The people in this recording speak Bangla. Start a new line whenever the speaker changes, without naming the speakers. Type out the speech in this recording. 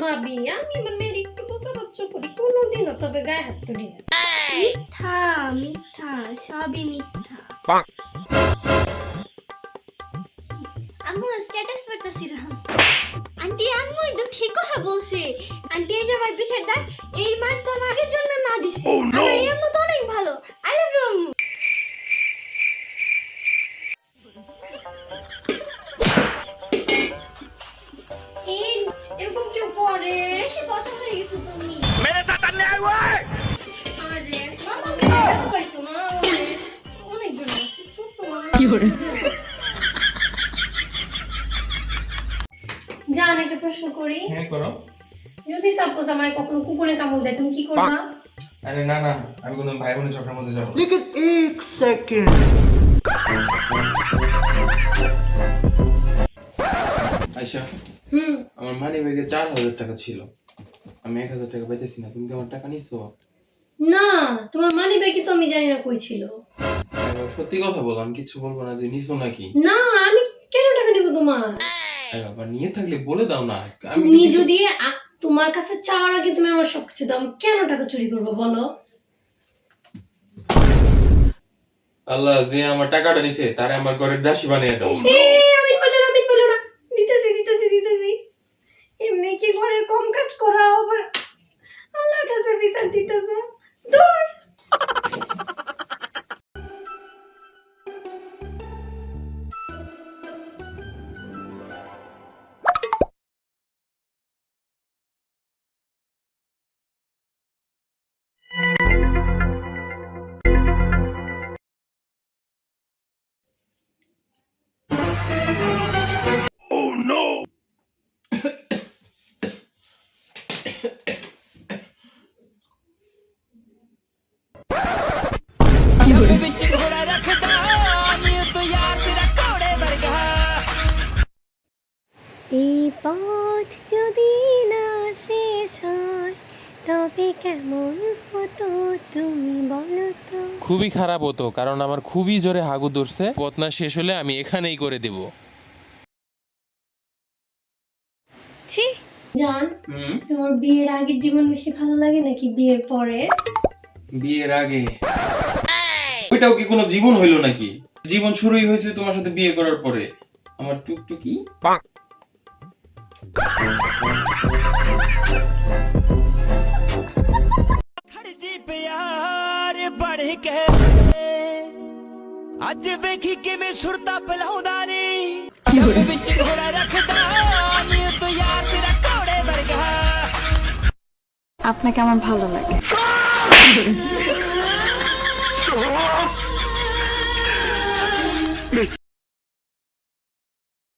ভাবি, আমি আমার মেয়ের একটু বোকা বাচ্চা করি কোনোদিনও, তবে গায়ে হাত তুলি না।
মিথ্যা মিথ্যা, সবই মিথ্যা। আম্মু স্ট্যাটাস পড়তাছিলাম, আন্টি আম্মু একদম ঠিক কথা বলছে। আন্টি এই যে আমার পিঠের দাগ, এই মার তো আমার আগের জন্য মা দিছে। আমার এই আম্মু তো অনেক ভালো। আই লাভ ইউ আম্মু।
এরকম কেউ করে?
বেশি কথা হয়ে গেছো তুমি।
मेरे साथ अन्याय हुआ है।
আরে মামা ব্যথা পাইছো না? অনেক জন আছে, ছোট কি করে? জান, একটা প্রশ্ন করি।
হ্যাঁ করো।
যদি সাপোজ আমার কখনো কুকুরে কামড় দেয়, তুমি কি করবা?
আরে না না, আমি কোনো ভাই বোনের ঝগড়ার মধ্যে যাবো না।
लेकिन एक सेकंड
আয়শা,
হুম।
আমার মানি ব্যাগে 4000 টাকা ছিল, আমি 1000 টাকা পাইতেছি না, তুমি কি আমার টাকা নিছো?
না, তোমার মানি ব্যাগে তো আমি জানি না কই ছিল।
এবার সত্যি কথা বলো, আমি কিছু বলবো না যে নিছো নাকি।
না, আমি কেন টাকা নিব তোমার?
আরে বাবা, নিয়ে থাকলে বলে দাও না।
তুমি যদি তোমার কাছে চাওয়ার আগে তুমি আমার সবকিছু দাও, আমি কেন টাকা চুরি করবো বলো?
আল্লাহ যে আমার টাকাটা নিছে তারে আমার ঘরের দাসী বানিয়ে দাও।
আমি বলো না, দিতেছি। এমনি কি ঘরের কম কাজ করা, আবার আল্লাহর কাছে বিচার দিতেছে। দূর।
oh no
এই পথ যদি না শেষ হয় তবে কেমন হতো তুমি বলো তো।
খুবই খারাপ হতো, কারণ আমার খুবই জোরে হাগু ধরছে। পথ না শেষ হলে আমি এখানেই করে দেব।
ছি,
জান, তোমার বিয়ের আগের জীবন বেশি ভালো লাগে নাকি বিয়ের পরে?
বিয়ের আগে ওইটাও কি কোনো জীবন হইলো নাকি? জীবন শুরুই হয়েছে তোমার সাথে বিয়ে করার পরে। আমার টুকটুকি
जी प्यार बढ़ के अज वेखी किवें सुरता पिलाउंदा नी विच घोड़ा रखदा नी तो यार तेरा घोड़े वर्गा
আপনাকে আমার ভালো লাগে।